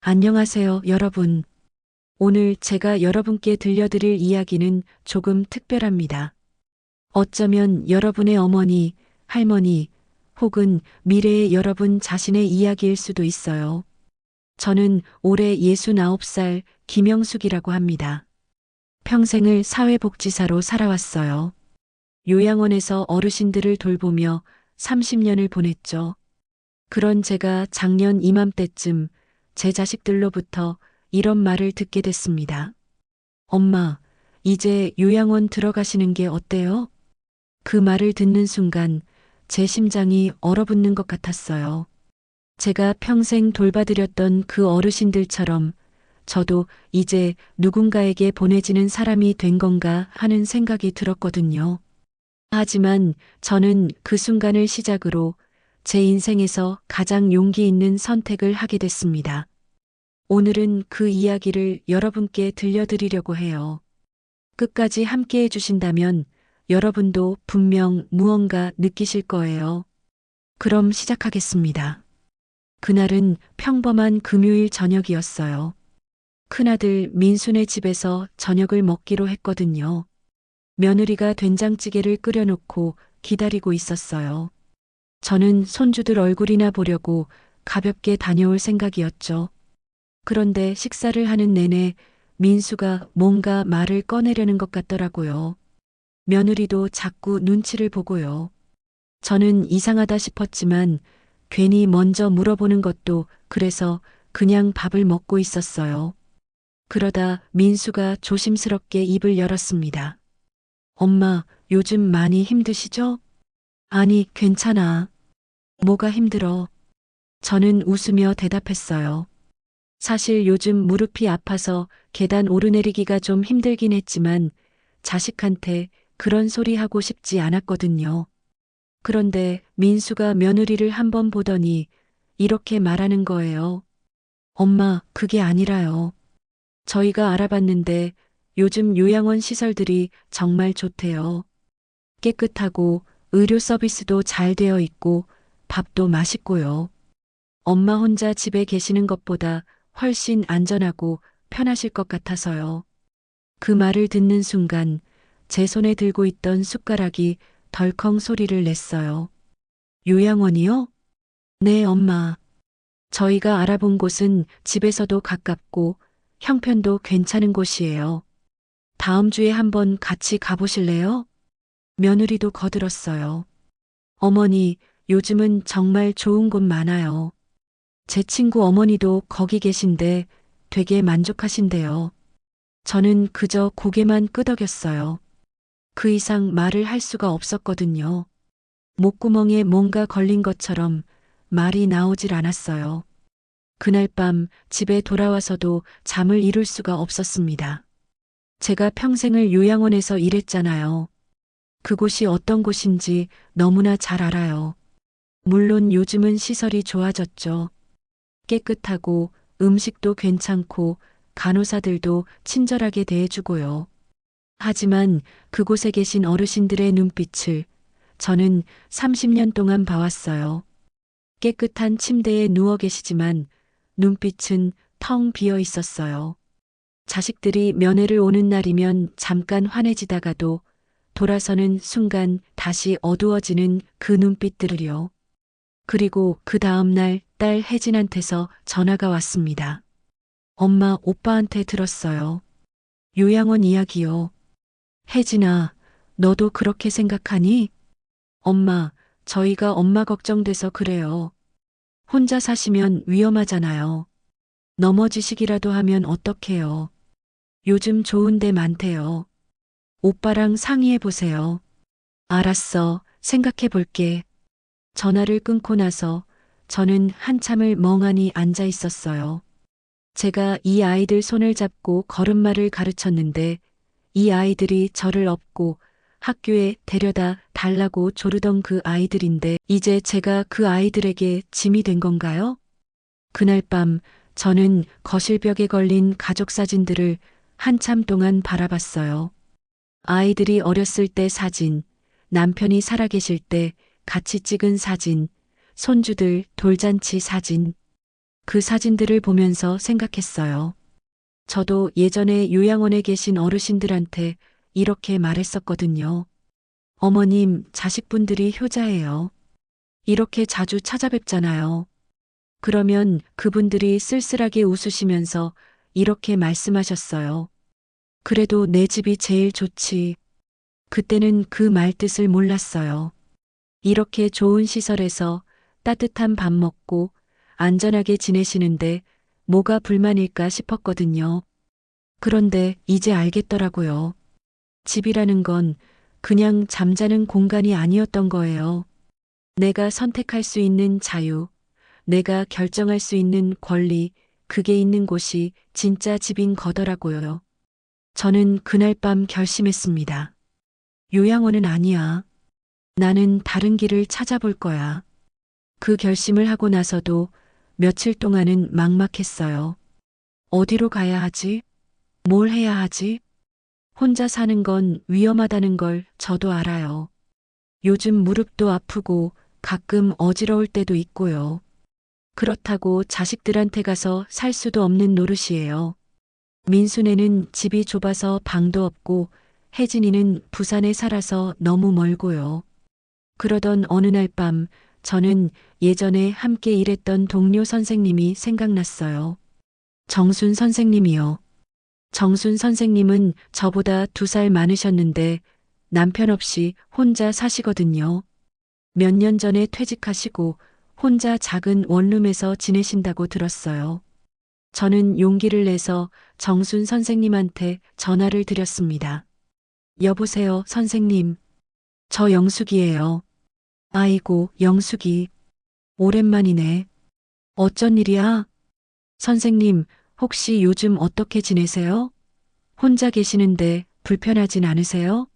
안녕하세요, 여러분. 오늘 제가 여러분께 들려드릴 이야기는 조금 특별합니다. 어쩌면 여러분의 어머니, 할머니, 혹은 미래의 여러분 자신의 이야기일 수도 있어요. 저는 올해 69살 김영숙이라고 합니다. 평생을 사회복지사로 살아왔어요. 요양원에서 어르신들을 돌보며 30년을 보냈죠. 그런 제가 작년 이맘때쯤 제 자식들로부터 이런 말을 듣게 됐습니다. 엄마, 이제 요양원 들어가시는 게 어때요? 그 말을 듣는 순간 제 심장이 얼어붙는 것 같았어요. 제가 평생 돌봐드렸던 그 어르신들처럼 저도 이제 누군가에게 보내지는 사람이 된 건가 하는 생각이 들었거든요. 하지만 저는 그 순간을 시작으로 제 인생에서 가장 용기 있는 선택을 하게 됐습니다. 오늘은 그 이야기를 여러분께 들려드리려고 해요. 끝까지 함께 해주신다면 여러분도 분명 무언가 느끼실 거예요. 그럼 시작하겠습니다. 그날은 평범한 금요일 저녁이었어요. 큰아들 민순의 집에서 저녁을 먹기로 했거든요. 며느리가 된장찌개를 끓여놓고 기다리고 있었어요. 저는 손주들 얼굴이나 보려고 가볍게 다녀올 생각이었죠. 그런데 식사를 하는 내내 민수가 뭔가 말을 꺼내려는 것 같더라고요. 며느리도 자꾸 눈치를 보고요. 저는 이상하다 싶었지만 괜히 먼저 물어보는 것도 그래서 그냥 밥을 먹고 있었어요. 그러다 민수가 조심스럽게 입을 열었습니다. 엄마, 요즘 많이 힘드시죠? 아니, 괜찮아. 뭐가 힘들어? 저는 웃으며 대답했어요. 사실 요즘 무릎이 아파서 계단 오르내리기가 좀 힘들긴 했지만 자식한테 그런 소리 하고 싶지 않았거든요. 그런데 민수가 며느리를 한번 보더니 이렇게 말하는 거예요. 엄마, 그게 아니라요. 저희가 알아봤는데 요즘 요양원 시설들이 정말 좋대요. 깨끗하고 의료 서비스도 잘 되어 있고 밥도 맛있고요. 엄마 혼자 집에 계시는 것보다 훨씬 안전하고 편하실 것 같아서요. 그 말을 듣는 순간 제 손에 들고 있던 숟가락이 덜컹 소리를 냈어요. 요양원이요? 네, 엄마. 저희가 알아본 곳은 집에서도 가깝고 형편도 괜찮은 곳이에요. 다음 주에 한번 같이 가보실래요? 며느리도 거들었어요. 어머니, 요즘은 정말 좋은 곳 많아요. 제 친구 어머니도 거기 계신데 되게 만족하신대요. 저는 그저 고개만 끄덕였어요. 그 이상 말을 할 수가 없었거든요. 목구멍에 뭔가 걸린 것처럼 말이 나오질 않았어요. 그날 밤 집에 돌아와서도 잠을 이룰 수가 없었습니다. 제가 평생을 요양원에서 일했잖아요. 그곳이 어떤 곳인지 너무나 잘 알아요. 물론 요즘은 시설이 좋아졌죠. 깨끗하고 음식도 괜찮고 간호사들도 친절하게 대해주고요. 하지만 그곳에 계신 어르신들의 눈빛을 저는 30년 동안 봐왔어요. 깨끗한 침대에 누워 계시지만 눈빛은 텅 비어 있었어요. 자식들이 면회를 오는 날이면 잠깐 환해지다가도 돌아서는 순간 다시 어두워지는 그 눈빛들을요. 그리고 그 다음 날 딸 혜진한테서 전화가 왔습니다. 엄마, 오빠한테 들었어요. 요양원 이야기요. 혜진아, 너도 그렇게 생각하니? 엄마, 저희가 엄마 걱정돼서 그래요. 혼자 사시면 위험하잖아요. 넘어지시기라도 하면 어떡해요. 요즘 좋은 데 많대요. 오빠랑 상의해 보세요. 알았어, 생각해 볼게. 전화를 끊고 나서 저는 한참을 멍하니 앉아 있었어요. 제가 이 아이들 손을 잡고 걸음마를 가르쳤는데 이 아이들이 저를 업고 학교에 데려다 달라고 조르던 그 아이들인데 이제 제가 그 아이들에게 짐이 된 건가요? 그날 밤 저는 거실벽에 걸린 가족 사진들을 한참 동안 바라봤어요. 아이들이 어렸을 때 사진, 남편이 살아계실 때 같이 찍은 사진, 손주들 돌잔치 사진. 그 사진들을 보면서 생각했어요. 저도 예전에 요양원에 계신 어르신들한테 이렇게 말했었거든요. 어머님, 자식분들이 효자예요. 이렇게 자주 찾아뵙잖아요. 그러면 그분들이 쓸쓸하게 웃으시면서 이렇게 말씀하셨어요. 그래도 내 집이 제일 좋지. 그때는 그 말뜻을 몰랐어요. 이렇게 좋은 시설에서 따뜻한 밥 먹고 안전하게 지내시는데 뭐가 불만일까 싶었거든요. 그런데 이제 알겠더라고요. 집이라는 건 그냥 잠자는 공간이 아니었던 거예요. 내가 선택할 수 있는 자유, 내가 결정할 수 있는 권리, 그게 있는 곳이 진짜 집인 거더라고요. 저는 그날 밤 결심했습니다. 요양원은 아니야. 나는 다른 길을 찾아볼 거야. 그 결심을 하고 나서도 며칠 동안은 막막했어요. 어디로 가야 하지? 뭘 해야 하지? 혼자 사는 건 위험하다는 걸 저도 알아요. 요즘 무릎도 아프고 가끔 어지러울 때도 있고요. 그렇다고 자식들한테 가서 살 수도 없는 노릇이에요. 민수네는 집이 좁아서 방도 없고 혜진이는 부산에 살아서 너무 멀고요. 그러던 어느 날 밤 저는 예전에 함께 일했던 동료 선생님이 생각났어요. 정순 선생님이요. 정순 선생님은 저보다 2살 많으셨는데 남편 없이 혼자 사시거든요. 몇 년 전에 퇴직하시고 혼자 작은 원룸에서 지내신다고 들었어요. 저는 용기를 내서 정순 선생님한테 전화를 드렸습니다. 여보세요, 선생님. 저 영숙이에요. 아이고, 영숙이. 오랜만이네. 어쩐 일이야? 선생님, 혹시 요즘 어떻게 지내세요? 혼자 계시는데 불편하진 않으세요?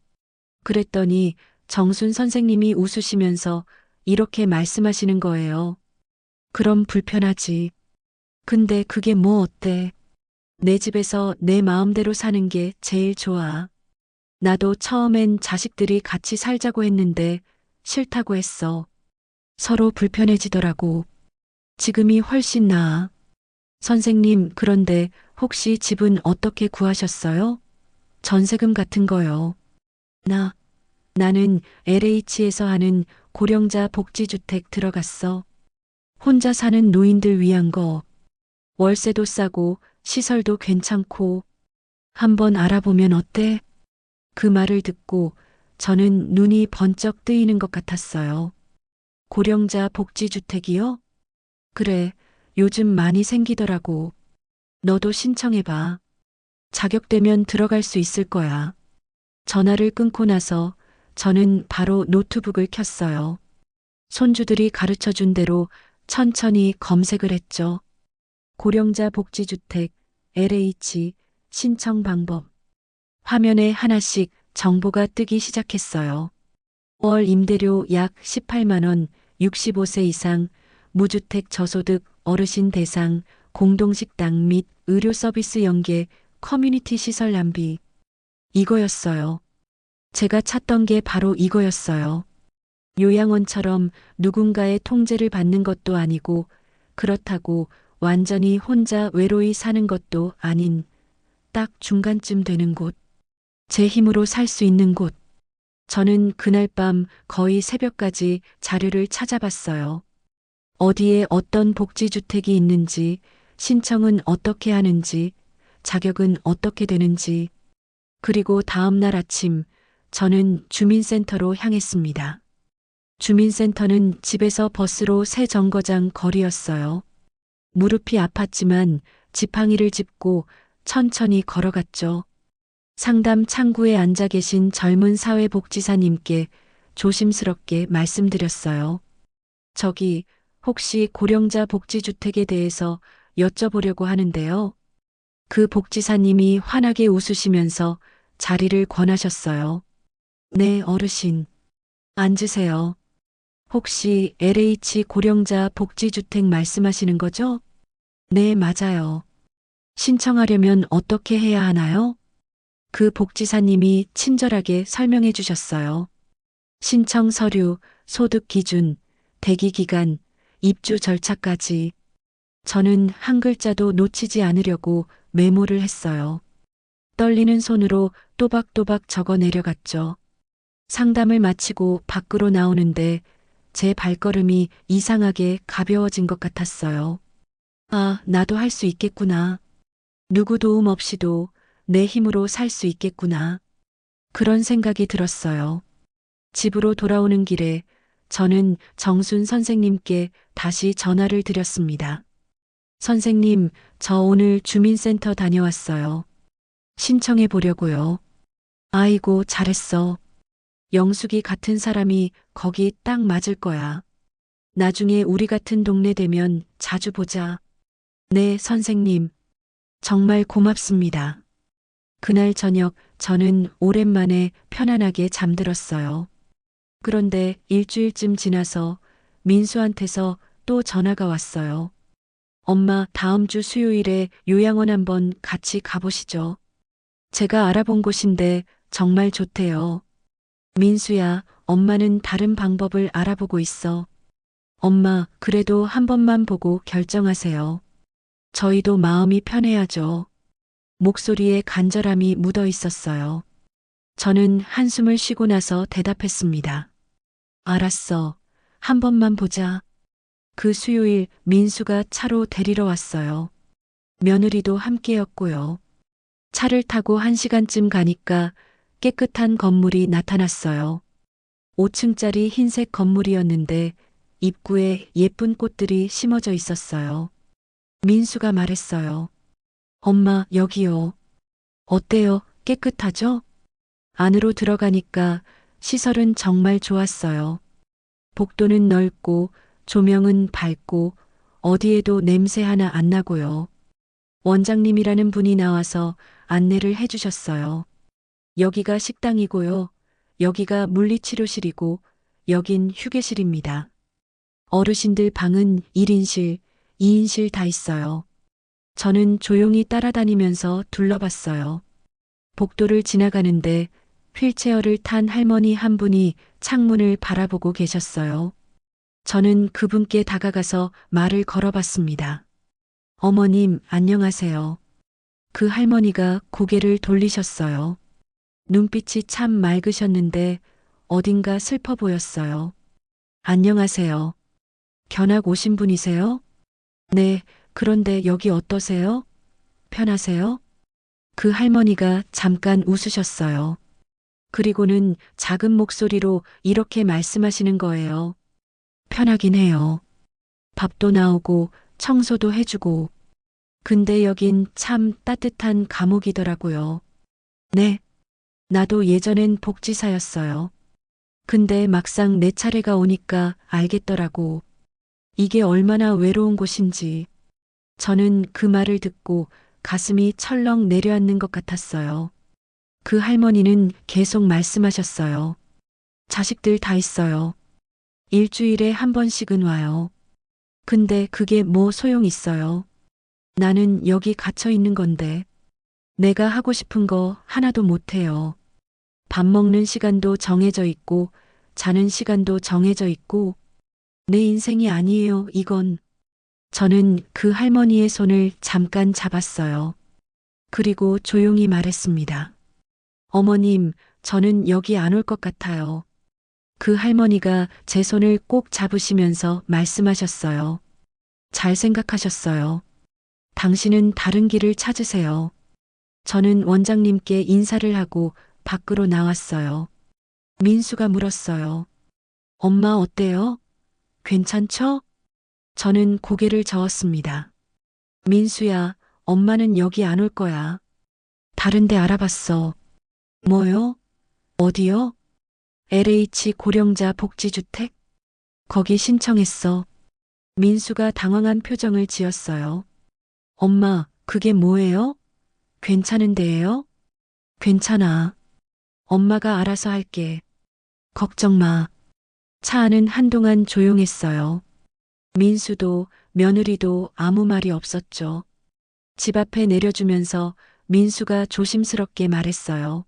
그랬더니 정순 선생님이 웃으시면서 이렇게 말씀하시는 거예요. 그럼 불편하지. 근데 그게 뭐 어때? 내 집에서 내 마음대로 사는 게 제일 좋아. 나도 처음엔 자식들이 같이 살자고 했는데 싫다고 했어. 서로 불편해지더라고. 지금이 훨씬 나아. 선생님, 그런데 혹시 집은 어떻게 구하셨어요? 전세금 같은 거요. 나는 LH에서 하는 고령자 복지주택 들어갔어. 혼자 사는 노인들 위한 거. 월세도 싸고 시설도 괜찮고. 한번 알아보면 어때? 그 말을 듣고 저는 눈이 번쩍 뜨이는 것 같았어요. 고령자 복지주택이요? 그래, 요즘 많이 생기더라고. 너도 신청해봐. 자격되면 들어갈 수 있을 거야. 전화를 끊고 나서 저는 바로 노트북을 켰어요. 손주들이 가르쳐 준 대로 천천히 검색을 했죠. 고령자 복지주택, LH, 신청 방법. 화면에 하나씩 정보가 뜨기 시작했어요. 월 임대료 약 18만 원, 65세 이상, 무주택 저소득 어르신 대상, 공동식당 및 의료 서비스 연계, 커뮤니티 시설 낭비. 이거였어요. 제가 찾던 게 바로 이거였어요. 요양원처럼 누군가의 통제를 받는 것도 아니고 그렇다고 완전히 혼자 외로이 사는 것도 아닌 딱 중간쯤 되는 곳. 제 힘으로 살 수 있는 곳. 저는 그날 밤 거의 새벽까지 자료를 찾아봤어요. 어디에 어떤 복지주택이 있는지, 신청은 어떻게 하는지, 자격은 어떻게 되는지. 그리고 다음 날 아침 저는 주민센터로 향했습니다. 주민센터는 집에서 버스로 새 정거장 거리였어요. 무릎이 아팠지만 지팡이를 짚고 천천히 걸어갔죠. 상담 창구에 앉아 계신 젊은 사회복지사님께 조심스럽게 말씀드렸어요. 저기 혹시 고령자 복지주택에 대해서 여쭤보려고 하는데요. 그 복지사님이 환하게 웃으시면서 자리를 권하셨어요. 네, 어르신. 앉으세요. 혹시 LH 고령자 복지주택 말씀하시는 거죠? 네, 맞아요. 신청하려면 어떻게 해야 하나요? 그 복지사님이 친절하게 설명해 주셨어요. 신청 서류, 소득 기준, 대기 기간, 입주 절차까지. 저는 한 글자도 놓치지 않으려고 메모를 했어요. 떨리는 손으로 또박또박 적어 내려갔죠. 상담을 마치고 밖으로 나오는데 제 발걸음이 이상하게 가벼워진 것 같았어요. 아, 나도 할 수 있겠구나. 누구 도움 없이도 내 힘으로 살 수 있겠구나. 그런 생각이 들었어요. 집으로 돌아오는 길에 저는 정순 선생님께 다시 전화를 드렸습니다. 선생님, 저 오늘 주민센터 다녀왔어요. 신청해 보려고요. 아이고, 잘했어. 영숙이 같은 사람이 거기 딱 맞을 거야. 나중에 우리 같은 동네 되면 자주 보자. 네, 선생님. 정말 고맙습니다. 그날 저녁 저는 오랜만에 편안하게 잠들었어요. 그런데 일주일쯤 지나서 민수한테서 또 전화가 왔어요. 엄마, 다음 주 수요일에 요양원 한번 같이 가보시죠. 제가 알아본 곳인데 정말 좋대요. 민수야, 엄마는 다른 방법을 알아보고 있어. 엄마, 그래도 한 번만 보고 결정하세요. 저희도 마음이 편해야죠. 목소리에 간절함이 묻어 있었어요. 저는 한숨을 쉬고 나서 대답했습니다. 알았어. 한 번만 보자. 그 수요일 민수가 차로 데리러 왔어요. 며느리도 함께였고요. 차를 타고 1시간쯤 가니까 깨끗한 건물이 나타났어요. 5층짜리 흰색 건물이었는데 입구에 예쁜 꽃들이 심어져 있었어요. 민수가 말했어요. 엄마, 여기요. 어때요? 깨끗하죠? 안으로 들어가니까 시설은 정말 좋았어요. 복도는 넓고 조명은 밝고 어디에도 냄새 하나 안 나고요. 원장님이라는 분이 나와서 안내를 해주셨어요. 여기가 식당이고요. 여기가 물리치료실이고 여긴 휴게실입니다. 어르신들 방은 1인실, 2인실 다 있어요. 저는 조용히 따라다니면서 둘러봤어요. 복도를 지나가는데 휠체어를 탄 할머니 한 분이 창문을 바라보고 계셨어요. 저는 그분께 다가가서 말을 걸어봤습니다. 어머님, 안녕하세요. 그 할머니가 고개를 돌리셨어요. 눈빛이 참 맑으셨는데 어딘가 슬퍼 보였어요. 안녕하세요. 견학 오신 분이세요? 네, 그런데 여기 어떠세요? 편하세요? 그 할머니가 잠깐 웃으셨어요. 그리고는 작은 목소리로 이렇게 말씀하시는 거예요. 편하긴 해요. 밥도 나오고 청소도 해주고. 근데 여긴 참 따뜻한 감옥이더라고요. 네, 나도 예전엔 복지사였어요. 근데 막상 내 차례가 오니까 알겠더라고. 이게 얼마나 외로운 곳인지. 저는 그 말을 듣고 가슴이 철렁 내려앉는 것 같았어요. 그 할머니는 계속 말씀하셨어요. 자식들 다 있어요. 일주일에 한 번씩은 와요. 근데 그게 뭐 소용 있어요. 나는 여기 갇혀 있는 건데. 내가 하고 싶은 거 하나도 못 해요. 밥 먹는 시간도 정해져 있고, 자는 시간도 정해져 있고, 내 인생이 아니에요, 이건. 저는 그 할머니의 손을 잠깐 잡았어요. 그리고 조용히 말했습니다. 어머님, 저는 여기 안 올 것 같아요. 그 할머니가 제 손을 꼭 잡으시면서 말씀하셨어요. 잘 생각하셨어요. 당신은 다른 길을 찾으세요. 저는 원장님께 인사를 하고 밖으로 나왔어요. 민수가 물었어요. 엄마 어때요? 괜찮죠? 저는 고개를 저었습니다. 민수야, 엄마는 여기 안 올 거야. 다른 데 알아봤어. 뭐요? 어디요? LH 고령자 복지주택? 거기 신청했어. 민수가 당황한 표정을 지었어요. 엄마, 그게 뭐예요? 괜찮은 데예요? 괜찮아. 엄마가 알아서 할게. 걱정 마. 차 안은 한동안 조용했어요. 민수도 며느리도 아무 말이 없었죠. 집 앞에 내려주면서 민수가 조심스럽게 말했어요.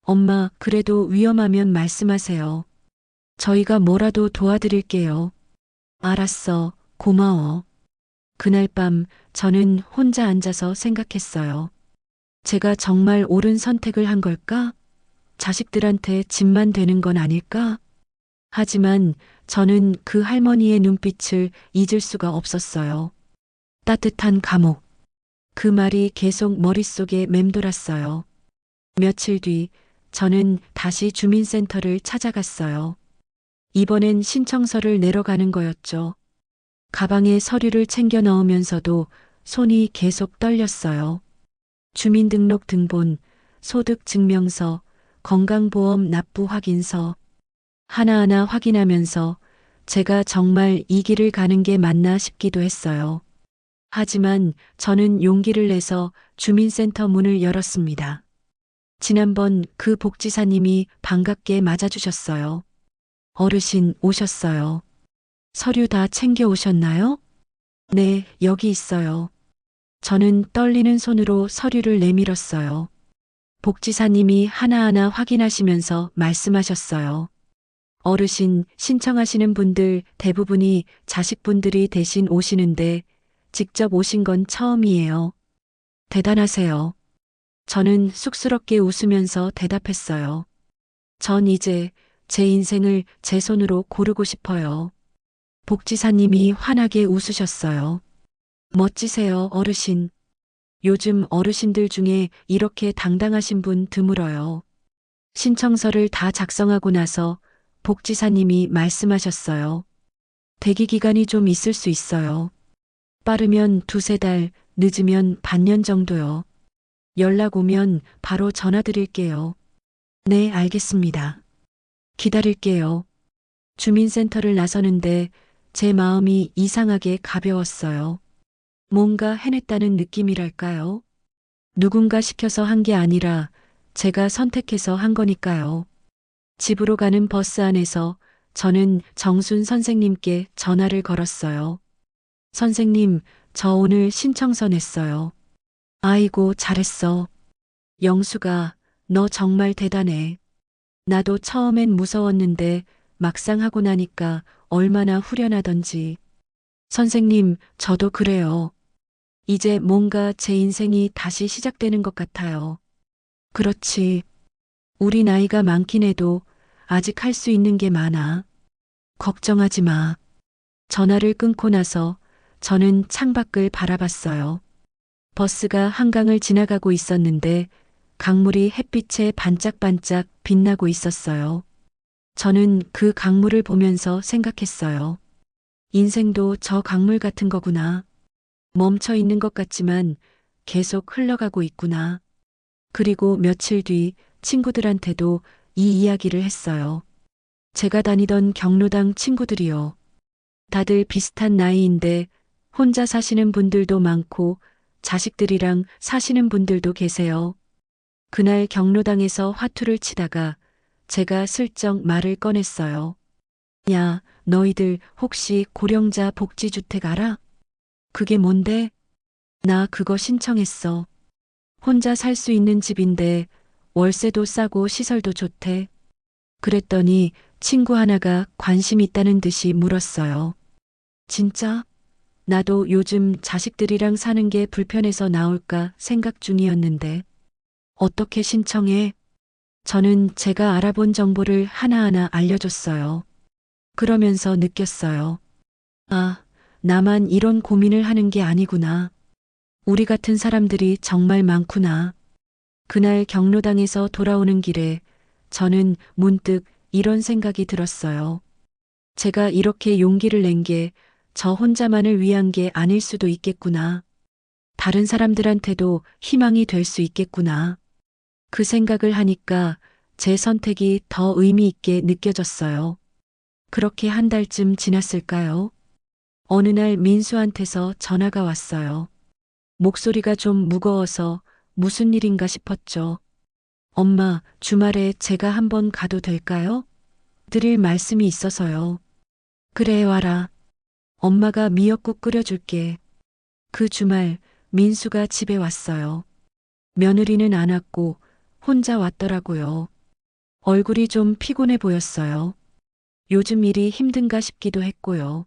엄마, 그래도 위험하면 말씀하세요. 저희가 뭐라도 도와드릴게요. 알았어. 고마워. 그날 밤 저는 혼자 앉아서 생각했어요. 제가 정말 옳은 선택을 한 걸까? 자식들한테 집만 되는 건 아닐까? 하지만 저는 그 할머니의 눈빛을 잊을 수가 없었어요. 따뜻한 감옥. 그 말이 계속 머릿속에 맴돌았어요. 며칠 뒤 저는 다시 주민센터를 찾아갔어요. 이번엔 신청서를 내러 가는 거였죠. 가방에 서류를 챙겨 넣으면서도 손이 계속 떨렸어요. 주민등록 등본, 소득증명서, 건강보험 납부 확인서, 하나하나 확인하면서 제가 정말 이 길을 가는 게 맞나 싶기도 했어요. 하지만 저는 용기를 내서 주민센터 문을 열었습니다. 지난번 그 복지사님이 반갑게 맞아주셨어요. 어르신 오셨어요. 서류 다 챙겨 오셨나요? 네, 여기 있어요. 저는 떨리는 손으로 서류를 내밀었어요. 복지사님이 하나하나 확인하시면서 말씀하셨어요. 어르신 신청하시는 분들 대부분이 자식분들이 대신 오시는데 직접 오신 건 처음이에요. 대단하세요. 저는 쑥스럽게 웃으면서 대답했어요. 전 이제 제 인생을 제 손으로 고르고 싶어요. 복지사님이 환하게 웃으셨어요. 멋지세요, 어르신. 요즘 어르신들 중에 이렇게 당당하신 분 드물어요. 신청서를 다 작성하고 나서 복지사님이 말씀하셨어요. 대기 기간이 좀 있을 수 있어요. 빠르면 두세 달, 늦으면 반년 정도요. 연락 오면 바로 전화 드릴게요. 네, 알겠습니다. 기다릴게요. 주민센터를 나서는데 제 마음이 이상하게 가벼웠어요. 뭔가 해냈다는 느낌이랄까요? 누군가 시켜서 한 게 아니라 제가 선택해서 한 거니까요. 집으로 가는 버스 안에서 저는 정순 선생님께 전화를 걸었어요. 선생님, 저 오늘 신청서 냈어요. 아이고, 잘했어. 영수가, 너 정말 대단해. 나도 처음엔 무서웠는데 막상 하고 나니까 얼마나 후련하던지. 선생님, 저도 그래요. 이제 뭔가 제 인생이 다시 시작되는 것 같아요. 그렇지. 우리 나이가 많긴 해도 아직 할 수 있는 게 많아. 걱정하지 마. 전화를 끊고 나서 저는 창밖을 바라봤어요. 버스가 한강을 지나가고 있었는데 강물이 햇빛에 반짝반짝 빛나고 있었어요. 저는 그 강물을 보면서 생각했어요. 인생도 저 강물 같은 거구나. 멈춰 있는 것 같지만 계속 흘러가고 있구나. 그리고 며칠 뒤 친구들한테도 이 이야기를 했어요. 제가 다니던 경로당 친구들이요. 다들 비슷한 나이인데 혼자 사시는 분들도 많고 자식들이랑 사시는 분들도 계세요. 그날 경로당에서 화투를 치다가 제가 슬쩍 말을 꺼냈어요. 야, 너희들 혹시 고령자 복지주택 알아? 그게 뭔데? 나 그거 신청했어. 혼자 살 수 있는 집인데 월세도 싸고 시설도 좋대. 그랬더니 친구 하나가 관심 있다는 듯이 물었어요. 진짜? 나도 요즘 자식들이랑 사는 게 불편해서 나올까 생각 중이었는데. 어떻게 신청해? 저는 제가 알아본 정보를 하나하나 알려줬어요. 그러면서 느꼈어요. 아, 나만 이런 고민을 하는 게 아니구나. 우리 같은 사람들이 정말 많구나. 그날 경로당에서 돌아오는 길에 저는 문득 이런 생각이 들었어요. 제가 이렇게 용기를 낸 게 저 혼자만을 위한 게 아닐 수도 있겠구나. 다른 사람들한테도 희망이 될 수 있겠구나. 그 생각을 하니까 제 선택이 더 의미 있게 느껴졌어요. 그렇게 한 달쯤 지났을까요? 어느 날 민수한테서 전화가 왔어요. 목소리가 좀 무거워서 무슨 일인가 싶었죠. 엄마, 주말에 제가 한번 가도 될까요? 드릴 말씀이 있어서요. 그래, 와라. 엄마가 미역국 끓여줄게. 그 주말 민수가 집에 왔어요. 며느리는 안 왔고 혼자 왔더라고요. 얼굴이 좀 피곤해 보였어요. 요즘 일이 힘든가 싶기도 했고요.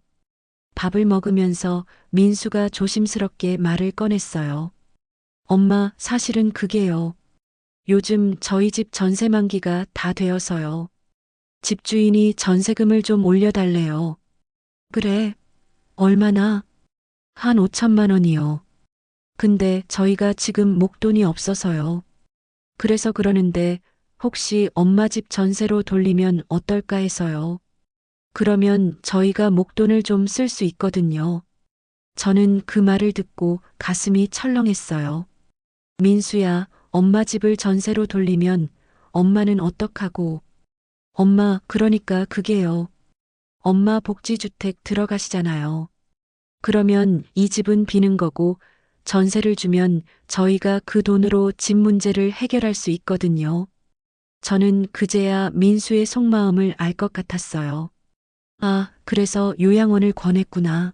밥을 먹으면서 민수가 조심스럽게 말을 꺼냈어요. 엄마, 사실은 그게요. 요즘 저희 집 전세 만기가 다 되어서요. 집주인이 전세금을 좀 올려달래요. 그래, 얼마나? 한 5천만 원이요. 근데 저희가 지금 목돈이 없어서요. 그래서 그러는데 혹시 엄마 집 전세로 돌리면 어떨까 해서요. 그러면 저희가 목돈을 좀 쓸 수 있거든요. 저는 그 말을 듣고 가슴이 철렁했어요. 민수야, 엄마 집을 전세로 돌리면 엄마는 어떡하고? 엄마, 그러니까 그게요. 엄마 복지주택 들어가시잖아요. 그러면 이 집은 비는 거고 전세를 주면 저희가 그 돈으로 집 문제를 해결할 수 있거든요. 저는 그제야 민수의 속마음을 알 것 같았어요. 아, 그래서 요양원을 권했구나.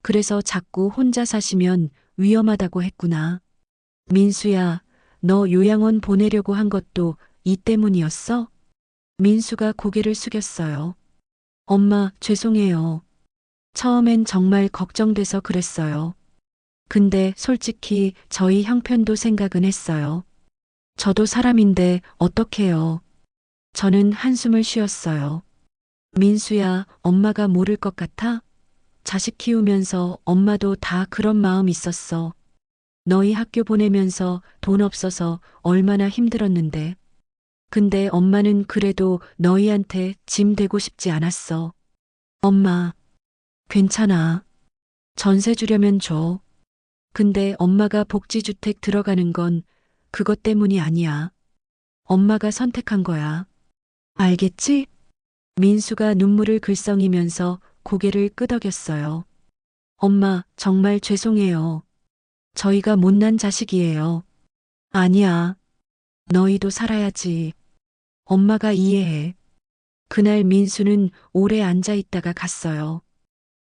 그래서 자꾸 혼자 사시면 위험하다고 했구나. 민수야, 너 요양원 보내려고 한 것도 이 때문이었어? 민수가 고개를 숙였어요. 엄마, 죄송해요. 처음엔 정말 걱정돼서 그랬어요. 근데 솔직히 저희 형편도 생각은 했어요. 저도 사람인데 어떡해요. 저는 한숨을 쉬었어요. 민수야, 엄마가 모를 것 같아? 자식 키우면서 엄마도 다 그런 마음 있었어. 너희 학교 보내면서 돈 없어서 얼마나 힘들었는데. 근데 엄마는 그래도 너희한테 짐 되고 싶지 않았어. 엄마, 괜찮아. 전세 주려면 줘. 근데 엄마가 복지주택 들어가는 건 그것 때문이 아니야. 엄마가 선택한 거야. 알겠지? 민수가 눈물을 글썽이면서 고개를 끄덕였어요. 엄마, 정말 죄송해요. 저희가 못난 자식이에요. 아니야. 너희도 살아야지. 엄마가 이해해. 그날 민수는 오래 앉아 있다가 갔어요.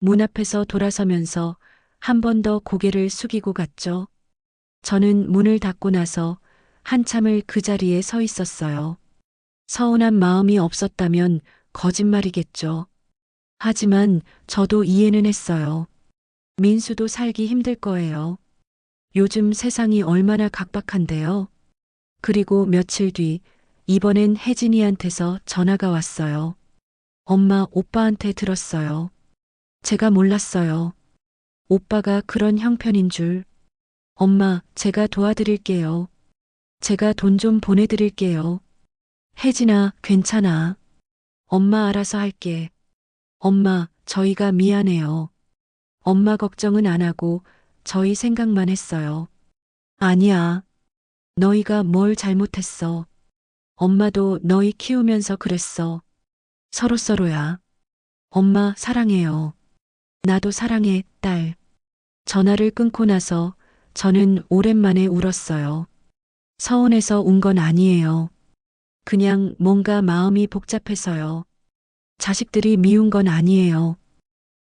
문 앞에서 돌아서면서 한 번 더 고개를 숙이고 갔죠. 저는 문을 닫고 나서 한참을 그 자리에 서 있었어요. 서운한 마음이 없었다면 거짓말이겠죠. 하지만 저도 이해는 했어요. 민수도 살기 힘들 거예요. 요즘 세상이 얼마나 각박한데요. 그리고 며칠 뒤, 이번엔 혜진이한테서 전화가 왔어요. 엄마, 오빠한테 들었어요. 제가 몰랐어요. 오빠가 그런 형편인 줄. 엄마, 제가 도와드릴게요. 제가 돈 좀 보내드릴게요. 혜진아, 괜찮아. 엄마 알아서 할게. 엄마, 저희가 미안해요. 엄마 걱정은 안 하고 저희 생각만 했어요. 아니야. 너희가 뭘 잘못했어. 엄마도 너희 키우면서 그랬어. 서로서로야. 엄마 사랑해요. 나도 사랑해, 딸. 전화를 끊고 나서 저는 오랜만에 울었어요. 서운해서 운 건 아니에요. 그냥 뭔가 마음이 복잡해서요. 자식들이 미운 건 아니에요.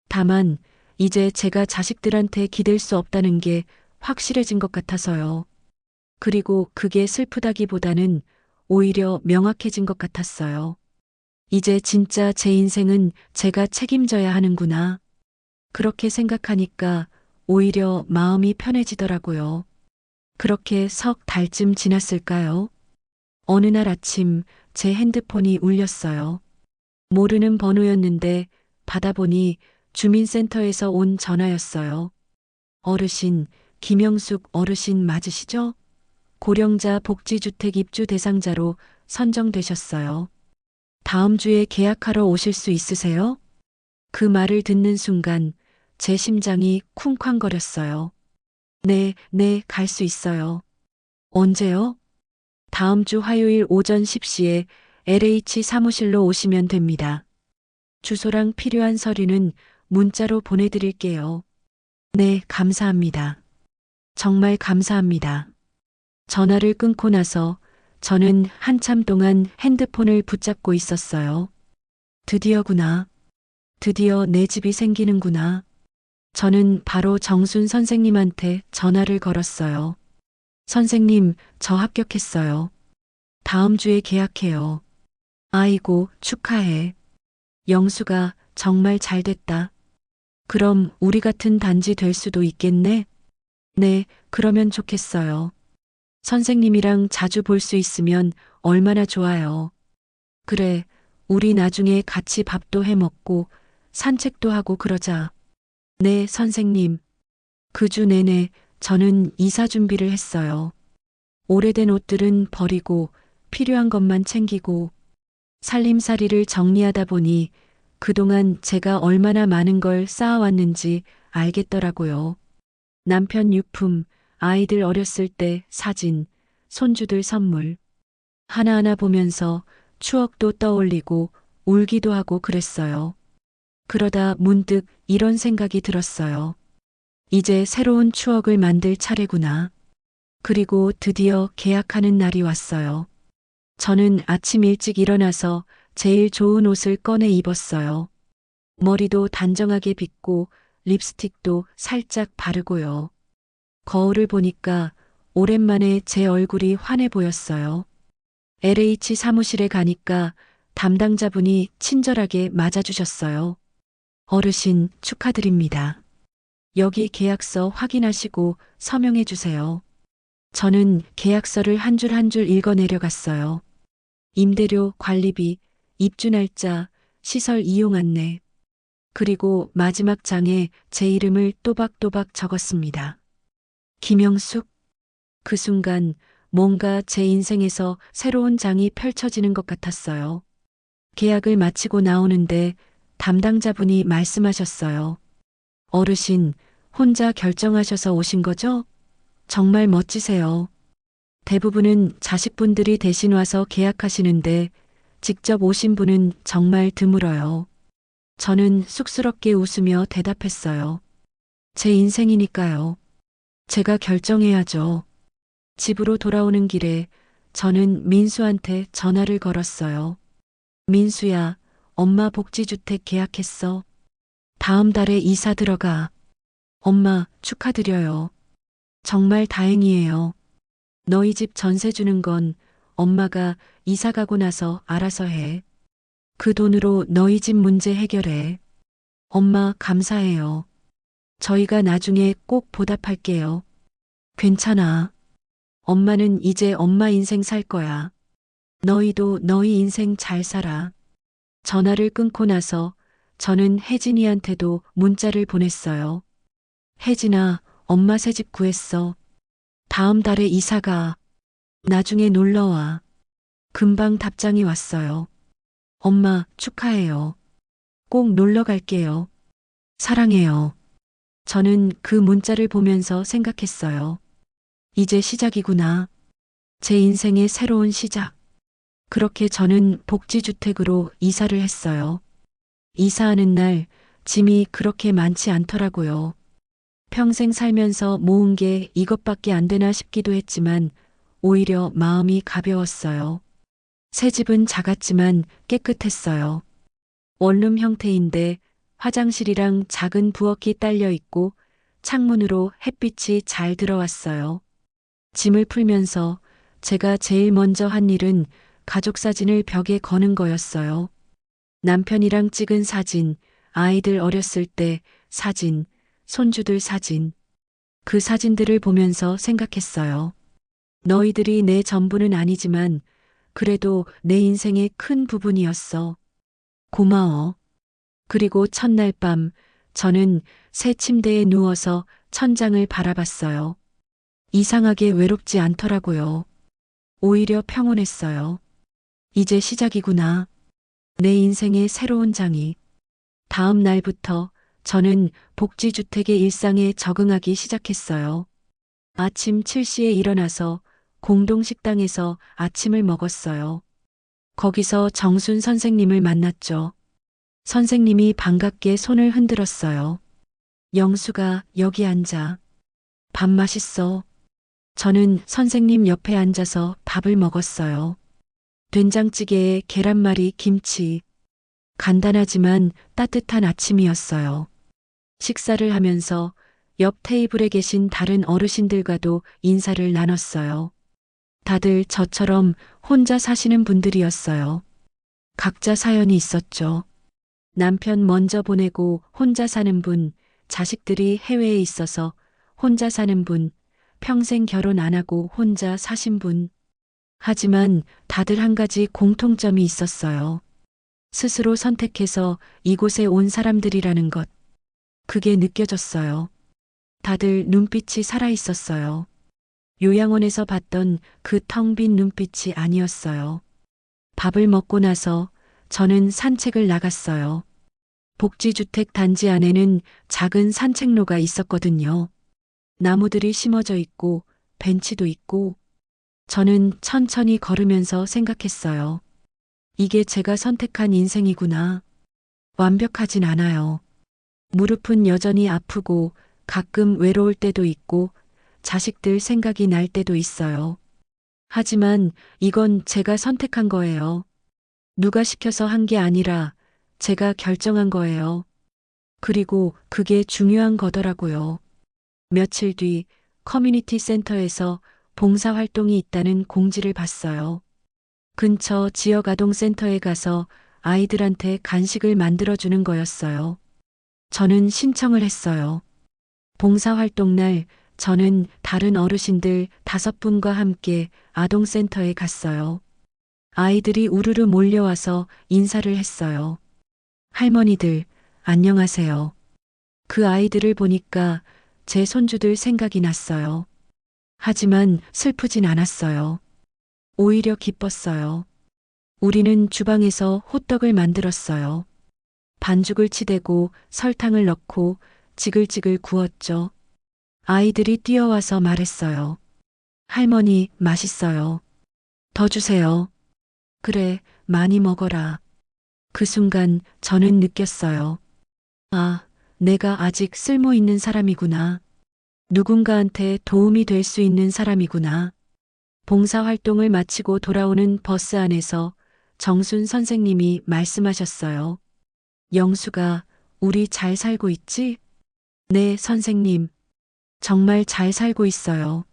다만 이제 제가 자식들한테 기댈 수 없다는 게 확실해진 것 같아서요. 그리고 그게 슬프다기보다는 오히려 명확해진 것 같았어요. 이제 진짜 제 인생은 제가 책임져야 하는구나. 그렇게 생각하니까 오히려 마음이 편해지더라고요. 그렇게 석 달쯤 지났을까요? 어느 날 아침 제 핸드폰이 울렸어요. 모르는 번호였는데 받아보니 주민센터에서 온 전화였어요. 어르신, 김영숙 어르신 맞으시죠? 고령자 복지주택 입주 대상자로 선정되셨어요. 다음 주에 계약하러 오실 수 있으세요? 그 말을 듣는 순간 제 심장이 쿵쾅거렸어요. 네, 네, 갈 수 있어요. 언제요? 다음 주 화요일 오전 10시에 LH 사무실로 오시면 됩니다. 주소랑 필요한 서류는 문자로 보내드릴게요. 네, 감사합니다. 정말 감사합니다. 전화를 끊고 나서 저는 한참 동안 핸드폰을 붙잡고 있었어요. 드디어구나. 드디어 내 집이 생기는구나. 저는 바로 정순 선생님한테 전화를 걸었어요. 선생님, 저 합격했어요. 다음 주에 계약해요. 아이고, 축하해. 영수가 정말 잘 됐다. 그럼 우리 같은 단지 될 수도 있겠네? 네, 그러면 좋겠어요. 선생님이랑 자주 볼 수 있으면 얼마나 좋아요. 그래, 우리 나중에 같이 밥도 해 먹고 산책도 하고 그러자. 네, 선생님. 그 주 내내 저는 이사 준비를 했어요. 오래된 옷들은 버리고 필요한 것만 챙기고 살림살이를 정리하다 보니 그동안 제가 얼마나 많은 걸 쌓아왔는지 알겠더라고요. 남편 유품, 아이들 어렸을 때 사진, 손주들 선물. 하나하나 보면서 추억도 떠올리고 울기도 하고 그랬어요. 그러다 문득 이런 생각이 들었어요. 이제 새로운 추억을 만들 차례구나. 그리고 드디어 계약하는 날이 왔어요. 저는 아침 일찍 일어나서 제일 좋은 옷을 꺼내 입었어요. 머리도 단정하게 빗고 립스틱도 살짝 바르고요. 거울을 보니까 오랜만에 제 얼굴이 환해 보였어요. LH 사무실에 가니까 담당자분이 친절하게 맞아주셨어요. 어르신 축하드립니다. 여기 계약서 확인하시고 서명해 주세요. 저는 계약서를 한 줄 한 줄 읽어 내려갔어요. 임대료, 관리비, 입주 날짜, 시설 이용 안내. 그리고 마지막 장에 제 이름을 또박또박 적었습니다. 김영숙. 그 순간 뭔가 제 인생에서 새로운 장이 펼쳐지는 것 같았어요. 계약을 마치고 나오는데 담당자분이 말씀하셨어요. 어르신, 혼자 결정하셔서 오신 거죠? 정말 멋지세요. 대부분은 자식분들이 대신 와서 계약하시는데 직접 오신 분은 정말 드물어요. 저는 쑥스럽게 웃으며 대답했어요. 제 인생이니까요. 제가 결정해야죠. 집으로 돌아오는 길에 저는 민수한테 전화를 걸었어요. 민수야, 엄마 복지주택 계약했어. 다음 달에 이사 들어가. 엄마, 축하드려요. 정말 다행이에요. 너희 집 전세 주는 건 엄마가 이사 가고 나서 알아서 해. 그 돈으로 너희 집 문제 해결해. 엄마, 감사해요. 저희가 나중에 꼭 보답할게요. 괜찮아. 엄마는 이제 엄마 인생 살 거야. 너희도 너희 인생 잘 살아. 전화를 끊고 나서 저는 혜진이한테도 문자를 보냈어요. 혜진아, 엄마 새집 구했어. 다음 달에 이사가. 나중에 놀러와. 금방 답장이 왔어요. 엄마, 축하해요. 꼭 놀러 갈게요. 사랑해요. 저는 그 문자를 보면서 생각했어요. 이제 시작이구나. 제 인생의 새로운 시작. 그렇게 저는 복지주택으로 이사를 했어요. 이사하는 날 짐이 그렇게 많지 않더라고요. 평생 살면서 모은 게 이것밖에 안 되나 싶기도 했지만 오히려 마음이 가벼웠어요. 새 집은 작았지만 깨끗했어요. 원룸 형태인데 화장실이랑 작은 부엌이 딸려 있고 창문으로 햇빛이 잘 들어왔어요. 짐을 풀면서 제가 제일 먼저 한 일은 가족 사진을 벽에 거는 거였어요. 남편이랑 찍은 사진, 아이들 어렸을 때 사진, 손주들 사진. 그 사진들을 보면서 생각했어요. 너희들이 내 전부는 아니지만 그래도 내 인생의 큰 부분이었어. 고마워. 그리고 첫날 밤 저는 새 침대에 누워서 천장을 바라봤어요. 이상하게 외롭지 않더라고요. 오히려 평온했어요. 이제 시작이구나. 내 인생의 새로운 장이. 다음 날부터 저는 복지주택의 일상에 적응하기 시작했어요. 아침 7시에 일어나서 공동식당에서 아침을 먹었어요. 거기서 정순 선생님을 만났죠. 선생님이 반갑게 손을 흔들었어요. 영수가 여기 앉아. 밥 맛있어. 저는 선생님 옆에 앉아서 밥을 먹었어요. 된장찌개에 계란말이, 김치. 간단하지만 따뜻한 아침이었어요. 식사를 하면서 옆 테이블에 계신 다른 어르신들과도 인사를 나눴어요. 다들 저처럼 혼자 사시는 분들이었어요. 각자 사연이 있었죠. 남편 먼저 보내고 혼자 사는 분, 자식들이 해외에 있어서 혼자 사는 분, 평생 결혼 안 하고 혼자 사신 분. 하지만 다들 한 가지 공통점이 있었어요. 스스로 선택해서 이곳에 온 사람들이라는 것. 그게 느껴졌어요. 다들 눈빛이 살아 있었어요. 요양원에서 봤던 그 텅 빈 눈빛이 아니었어요. 밥을 먹고 나서 저는 산책을 나갔어요. 복지주택 단지 안에는 작은 산책로가 있었거든요. 나무들이 심어져 있고 벤치도 있고 저는 천천히 걸으면서 생각했어요. 이게 제가 선택한 인생이구나. 완벽하진 않아요. 무릎은 여전히 아프고 가끔 외로울 때도 있고 자식들 생각이 날 때도 있어요. 하지만 이건 제가 선택한 거예요. 누가 시켜서 한 게 아니라 제가 결정한 거예요. 그리고 그게 중요한 거더라고요. 며칠 뒤 커뮤니티 센터에서 봉사활동이 있다는 공지를 봤어요. 근처 지역 아동센터에 가서 아이들한테 간식을 만들어주는 거였어요. 저는 신청을 했어요. 봉사활동 날 저는 다른 어르신들 5분과 함께 아동센터에 갔어요. 아이들이 우르르 몰려와서 인사를 했어요. 할머니들, 안녕하세요. 그 아이들을 보니까 제 손주들 생각이 났어요. 하지만 슬프진 않았어요. 오히려 기뻤어요. 우리는 주방에서 호떡을 만들었어요. 반죽을 치대고 설탕을 넣고 지글지글 구웠죠. 아이들이 뛰어와서 말했어요. 할머니, 맛있어요. 더 주세요. 그래, 많이 먹어라. 그 순간 저는 느꼈어요. 아, 내가 아직 쓸모 있는 사람이구나. 누군가한테 도움이 될 수 있는 사람이구나. 봉사활동을 마치고 돌아오는 버스 안에서 정순 선생님이 말씀하셨어요. 영수가, 우리 잘 살고 있지? 네, 선생님. 정말 잘 살고 있어요.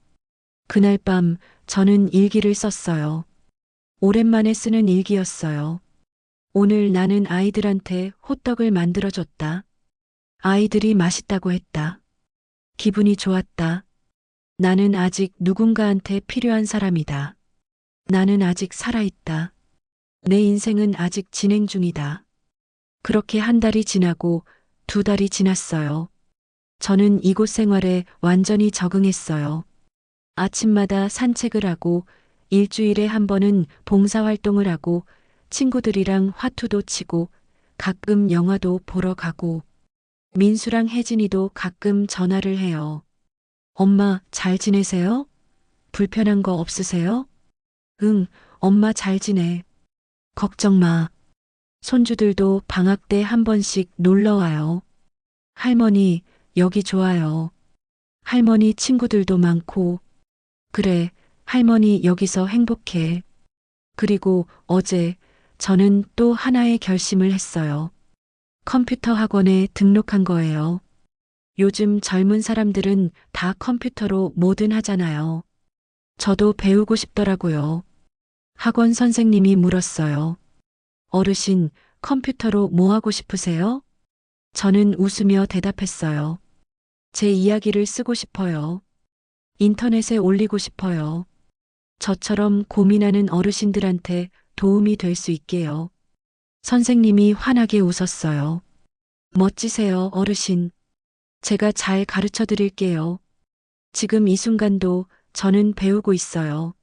그날 밤 저는 일기를 썼어요. 오랜만에 쓰는 일기였어요. 오늘 나는 아이들한테 호떡을 만들어줬다. 아이들이 맛있다고 했다. 기분이 좋았다. 나는 아직 누군가한테 필요한 사람이다. 나는 아직 살아있다. 내 인생은 아직 진행 중이다. 그렇게 한 달이 지나고 2달이 지났어요. 저는 이곳 생활에 완전히 적응했어요. 아침마다 산책을 하고 일주일에 한 번은 봉사활동을 하고 친구들이랑 화투도 치고 가끔 영화도 보러 가고 민수랑 혜진이도 가끔 전화를 해요. 엄마 잘 지내세요? 불편한 거 없으세요? 응, 엄마 잘 지내. 걱정 마. 손주들도 방학 때 한 번씩 놀러 와요. 할머니, 여기 좋아요. 할머니 친구들도 많고. 그래, 할머니 여기서 행복해. 그리고 어제 저는 또 하나의 결심을 했어요. 컴퓨터 학원에 등록한 거예요. 요즘 젊은 사람들은 다 컴퓨터로 뭐든 하잖아요. 저도 배우고 싶더라고요. 학원 선생님이 물었어요. 어르신, 컴퓨터로 뭐 하고 싶으세요? 저는 웃으며 대답했어요. 제 이야기를 쓰고 싶어요. 인터넷에 올리고 싶어요. 저처럼 고민하는 어르신들한테 도움이 될 수 있게요. 선생님이 환하게 웃었어요. 멋지세요, 어르신. 제가 잘 가르쳐 드릴게요. 지금 이 순간도 저는 배우고 있어요.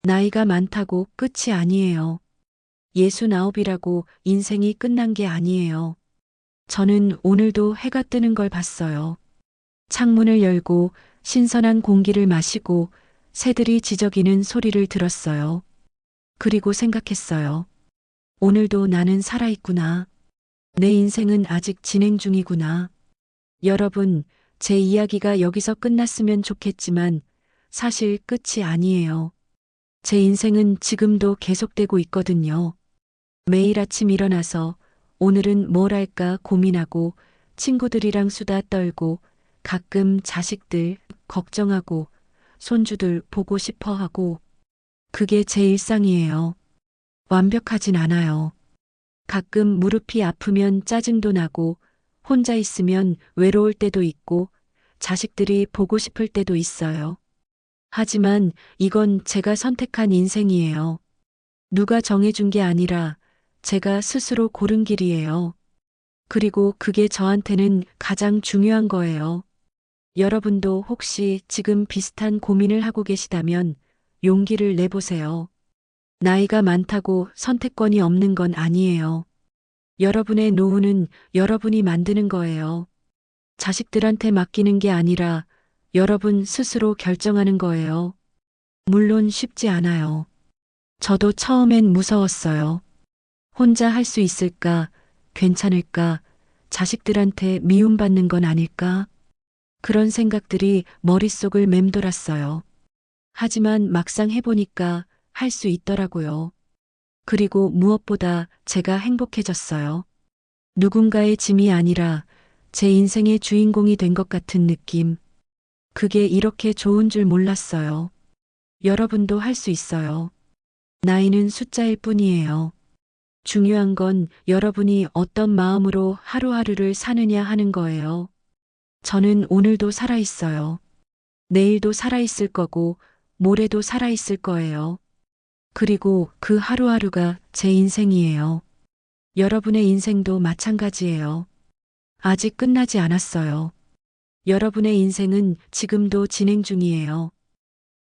나이가 많다고 끝이 아니에요. 69이라고 인생이 끝난 게 아니에요. 저는 오늘도 해가 뜨는 걸 봤어요. 창문을 열고 신선한 공기를 마시고 새들이 지저귀는 소리를 들었어요. 그리고 생각했어요. 오늘도 나는 살아있구나. 내 인생은 아직 진행 중이구나. 여러분, 제 이야기가 여기서 끝났으면 좋겠지만 사실 끝이 아니에요. 제 인생은 지금도 계속되고 있거든요. 매일 아침 일어나서 오늘은 뭘 할까 고민하고 친구들이랑 수다 떨고 가끔 자식들 걱정하고 손주들 보고 싶어 하고 그게 제 일상이에요. 완벽하진 않아요. 가끔 무릎이 아프면 짜증도 나고 혼자 있으면 외로울 때도 있고 자식들이 보고 싶을 때도 있어요. 하지만 이건 제가 선택한 인생이에요. 누가 정해준 게 아니라 제가 스스로 고른 길이에요. 그리고 그게 저한테는 가장 중요한 거예요. 여러분도 혹시 지금 비슷한 고민을 하고 계시다면 용기를 내보세요. 나이가 많다고 선택권이 없는 건 아니에요. 여러분의 노후는 여러분이 만드는 거예요. 자식들한테 맡기는 게 아니라 여러분 스스로 결정하는 거예요. 물론 쉽지 않아요. 저도 처음엔 무서웠어요. 혼자 할 수 있을까? 괜찮을까? 자식들한테 미움받는 건 아닐까? 그런 생각들이 머릿속을 맴돌았어요. 하지만 막상 해보니까 할 수 있더라고요. 그리고 무엇보다 제가 행복해졌어요. 누군가의 짐이 아니라 제 인생의 주인공이 된 것 같은 느낌. 그게 이렇게 좋은 줄 몰랐어요. 여러분도 할 수 있어요. 나이는 숫자일 뿐이에요. 중요한 건 여러분이 어떤 마음으로 하루하루를 사느냐 하는 거예요. 저는 오늘도 살아있어요. 내일도 살아있을 거고, 모레도 살아있을 거예요. 그리고 그 하루하루가 제 인생이에요. 여러분의 인생도 마찬가지예요. 아직 끝나지 않았어요. 여러분의 인생은 지금도 진행 중이에요.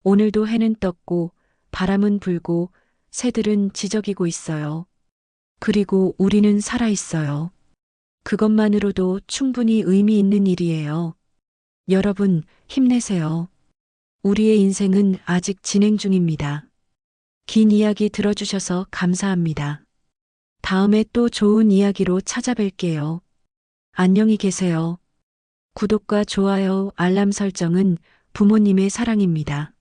오늘도 해는 떴고, 바람은 불고, 새들은 지저귀고 있어요. 그리고 우리는 살아있어요. 그것만으로도 충분히 의미 있는 일이에요. 여러분, 힘내세요. 우리의 인생은 아직 진행 중입니다. 긴 이야기 들어주셔서 감사합니다. 다음에 또 좋은 이야기로 찾아뵐게요. 안녕히 계세요. 구독과 좋아요, 알람 설정은 부모님의 사랑입니다.